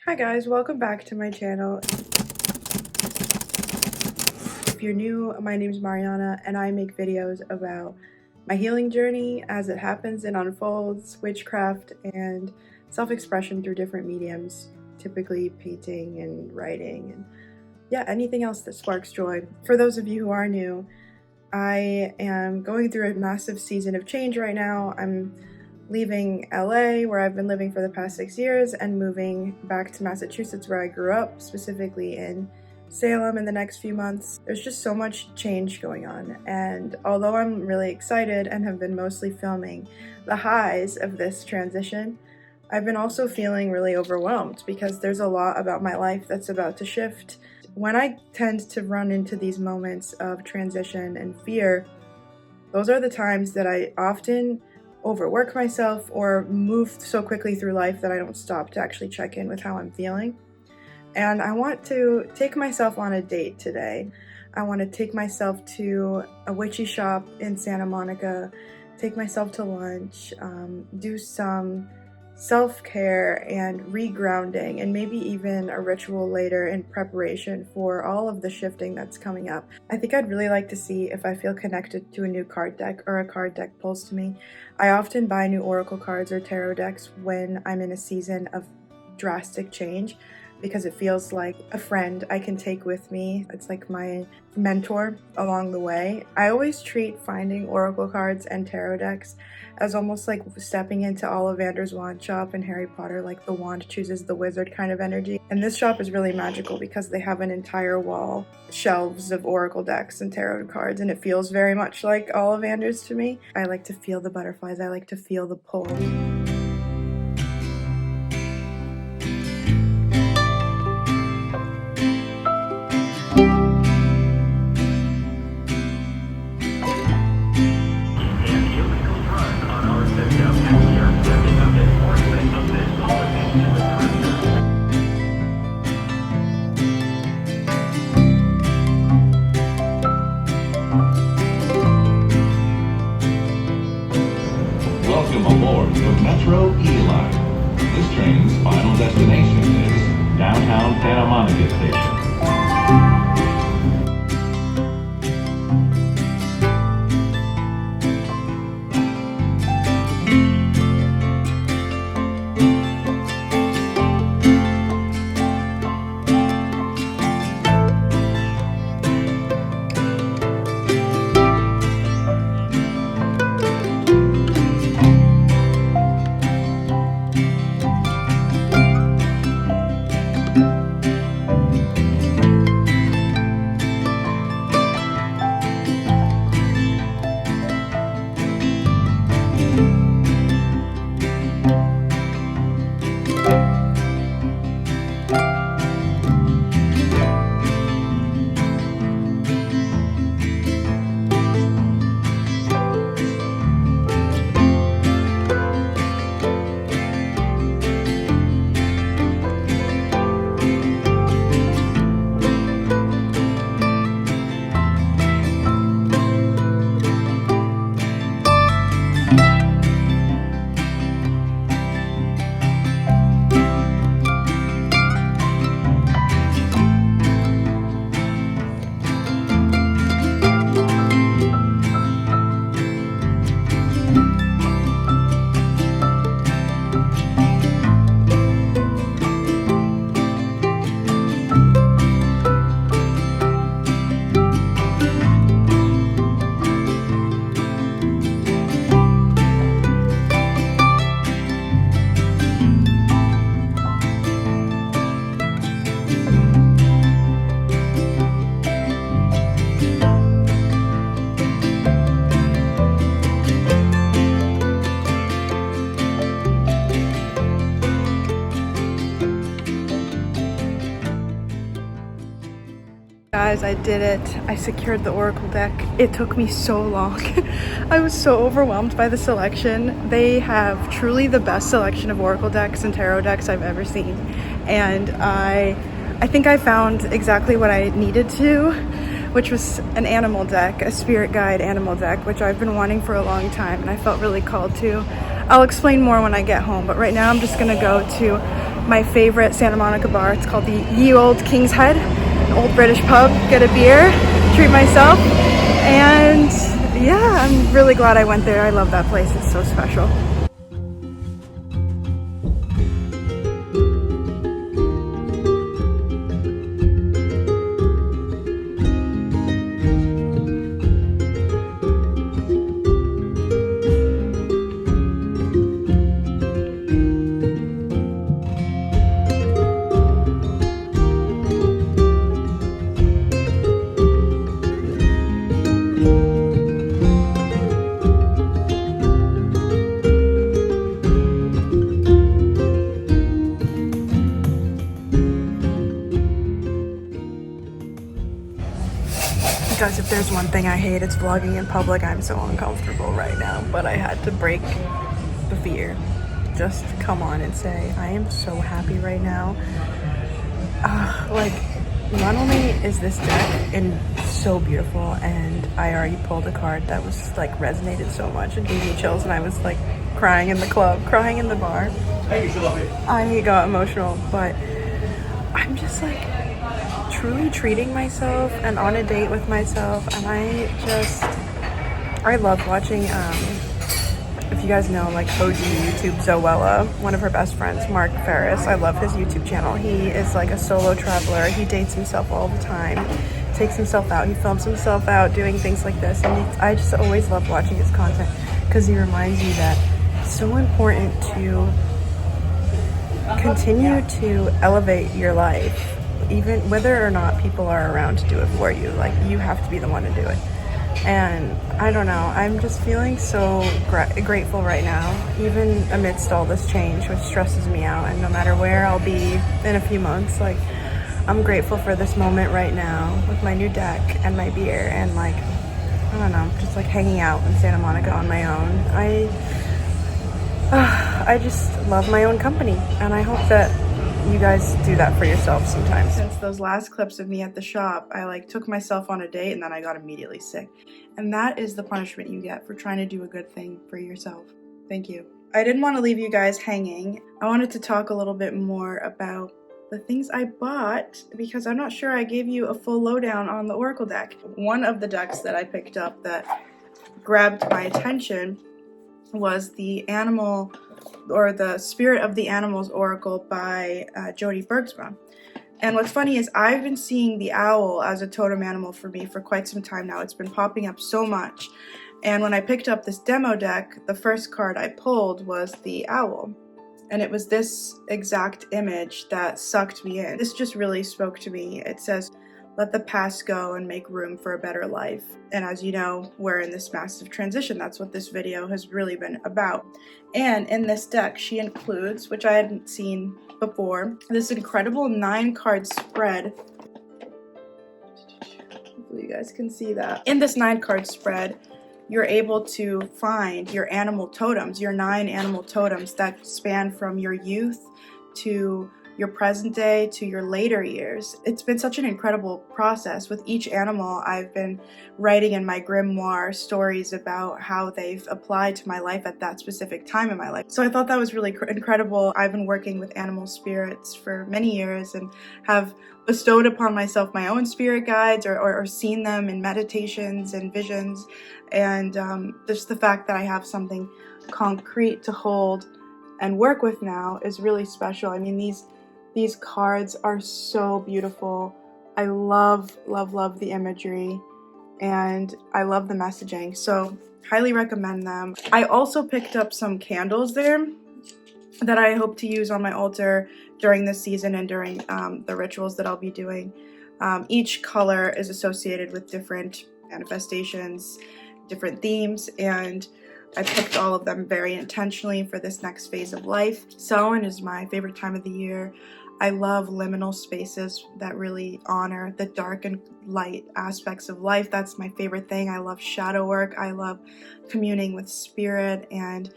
Hi guys, welcome back to my channel. If you're new, my name is Mariana and I make videos about my healing journey as it happens and unfolds, witchcraft, and self-expression through different mediums, typically painting and writing and anything else that sparks joy. For those of you who are new, I am going through a massive season of change right now. I'm leaving LA, where I've been living for the past 6 years, and moving back to Massachusetts, where I grew up, specifically in Salem, in the next few months. There's just so much change going on, and although I'm really excited and have been mostly filming the highs of this transition, I've been also feeling really overwhelmed because there's a lot about my life that's about to shift. When I tend to run into these moments of transition and fear, those are the times that I often overwork myself or move so quickly through life that I don't stop to actually check in with how I'm feeling. And I want to take myself on a date today. I want to take myself to a witchy shop in Santa Monica, take myself to lunch, do some self-care and regrounding, and maybe even a ritual later in preparation for all of the shifting that's coming up. I think I'd really like to see if I feel connected to a new card deck or a card deck pulls to me. I often buy new oracle cards or tarot decks when I'm in a season of drastic change, because it feels like a friend I can take with me. It's like my mentor along the way. I always treat finding oracle cards and tarot decks as almost like stepping into Ollivander's wand shop in Harry Potter, like the wand chooses the wizard kind of energy. And this shop is really magical because they have an entire wall, shelves of oracle decks and tarot cards, and it feels very much like Ollivander's to me. I like to feel the butterflies, I like to feel the pull. Welcome aboard the Metro E-Line. This train's final destination is downtown Santa Monica Station. Guys, I did it. I secured the oracle deck. It took me so long. I was so overwhelmed by the selection. They have truly the best selection of oracle decks and tarot decks I've ever seen. And I think I found exactly what I needed to, which was an animal deck, a spirit guide animal deck, which I've been wanting for a long time and I felt really called to. I'll explain more when I get home, but right now I'm just gonna go to my favorite Santa Monica bar. It's called the Ye Old King's Head, an old British pub. Get a beer, treat myself, and yeah, I'm really glad I went there. I love that place. It's so special. Guys, if there's one thing I hate, it's vlogging in public. I'm so uncomfortable right now, but I had to break the fear. Just come on and say, I am so happy right now. Like, not only is this deck and so beautiful, and I already pulled a card that was like resonated so much and gave me chills, and I was like crying in the club, crying in the bar. I got emotional, but I'm just like truly treating myself and on a date with myself, and I love watching if you guys know, like, OG YouTube Zoella, one of her best friends, Mark Ferris. I love his YouTube channel. He is like a solo traveler. He dates himself all the time, takes himself out, he films himself out doing things like this, and I just always love watching his content because he reminds you that it's so important to continue to elevate your life. Even whether or not people are around to do it for you, like, you have to be the one to do it. And I don't know, I'm just feeling so grateful right now, even amidst all this change, which stresses me out. And no matter where I'll be in a few months, like, I'm grateful for this moment right now with my new deck and my beer and, like, I don't know, just like hanging out in Santa Monica on my own. I just love my own company, and I hope that you guys do that for yourself sometimes. Since those last clips of me at the shop, I like took myself on a date and then I got immediately sick. And that is the punishment you get for trying to do a good thing for yourself. Thank you. I didn't want to leave you guys hanging. I wanted to talk a little bit more about the things I bought, because I'm not sure I gave you a full lowdown on the Oracle deck. One of the decks that I picked up that grabbed my attention was the Animal, or the Spirit of the Animals Oracle by Jody Bergsma. And what's funny is I've been seeing the owl as a totem animal for me for quite some time now. It's been popping up so much. And when I picked up this demo deck, the first card I pulled was the owl. And it was this exact image that sucked me in. This just really spoke to me. It says, let the past go and make room for a better life. And as you know, we're in this massive transition. That's what this video has really been about. And in this deck, she includes, which I hadn't seen before, this incredible 9-card spread. Hopefully you guys can see that. In this 9-card spread, you're able to find your animal totems, your 9 animal totems that span from your youth to your present day to your later years. It's been such an incredible process. With each animal, I've been writing in my grimoire stories about how they've applied to my life at that specific time in my life. So I thought that was really incredible. I've been working with animal spirits for many years and have bestowed upon myself my own spirit guides or seen them in meditations and visions. And just the fact that I have something concrete to hold and work with now is really special. I mean, these cards are so beautiful. I love, love, love the imagery, and I love the messaging, so highly recommend them. I also picked up some candles there that I hope to use on my altar during this season and during the rituals that I'll be doing. Each color is associated with different manifestations, different themes, and I picked all of them very intentionally for this next phase of life. Samhain is my favorite time of the year. I love liminal spaces that really honor the dark and light aspects of life. That's my favorite thing. I love shadow work. I love communing with spirit, and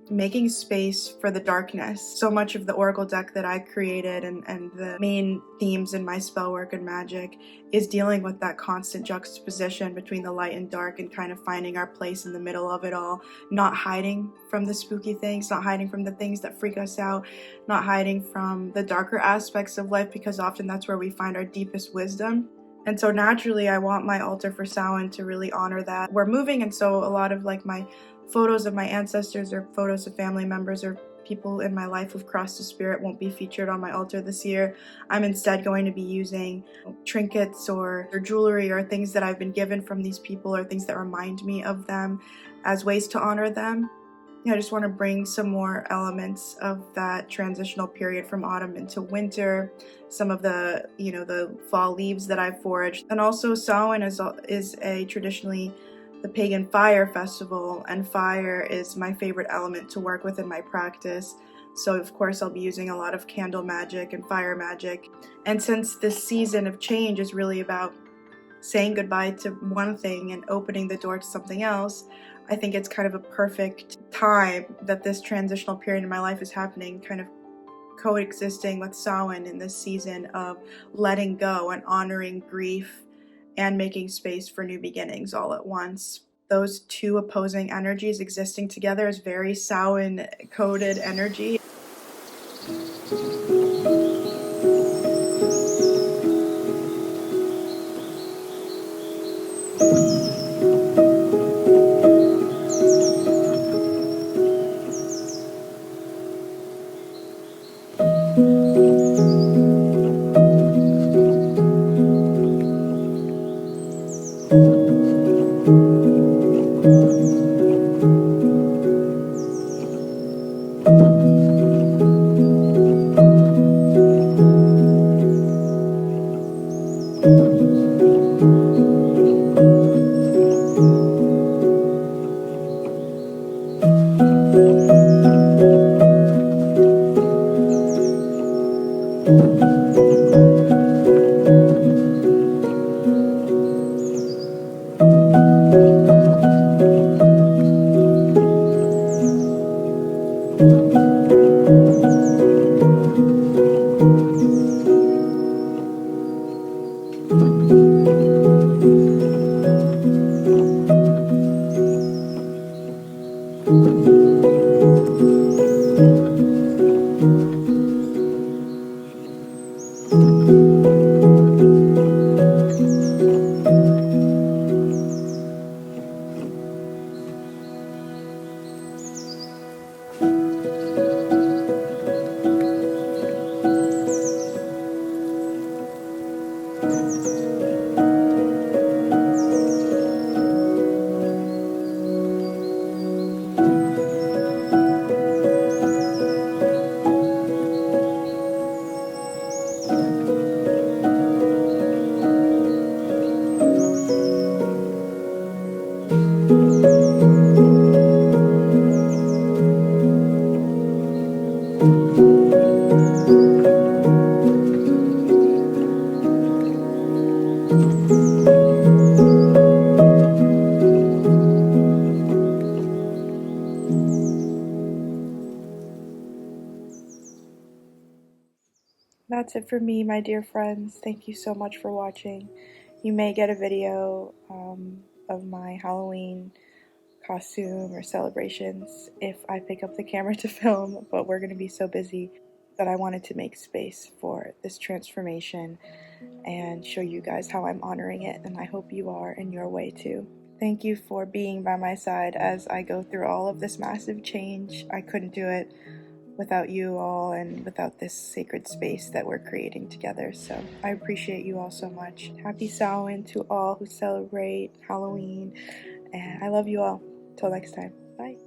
making space for the darkness. So much of the oracle deck that I created and the main themes in my spell work and magic is dealing with that constant juxtaposition between the light and dark and kind of finding our place in the middle of it all, not hiding from the spooky things, not hiding from the things that freak us out, not hiding from the darker aspects of life, because often that's where we find our deepest wisdom. And so naturally I want my altar for Samhain to really honor that. We're moving, and so a lot of like my photos of my ancestors or photos of family members or people in my life who've crossed the spirit won't be featured on my altar this year. I'm instead going to be using trinkets or jewelry or things that I've been given from these people or things that remind me of them as ways to honor them. I just want to bring some more elements of that transitional period from autumn into winter, some of the, the fall leaves that I've foraged. And also Samhain is a traditionally the pagan fire festival, and fire is my favorite element to work with in my practice. So of course I'll be using a lot of candle magic and fire magic. And since this season of change is really about saying goodbye to one thing and opening the door to something else, I think it's kind of a perfect time that this transitional period in my life is happening, kind of coexisting with Samhain in this season of letting go and honoring grief and making space for new beginnings all at once. Those two opposing energies existing together is very Samhain coded energy. That's it for me, my dear friends. Thank you so much for watching. You may get a video of my Halloween costume or celebrations if I pick up the camera to film, but we're going to be so busy that I wanted to make space for this transformation and show you guys how I'm honoring it, and I hope you are in your way too. Thank you for being by my side as I go through all of this massive change. I couldn't do it without you all and without this sacred space that we're creating together. So I appreciate you all so much. Happy Samhain to all who celebrate Halloween, and I love you all. Till next time. Bye.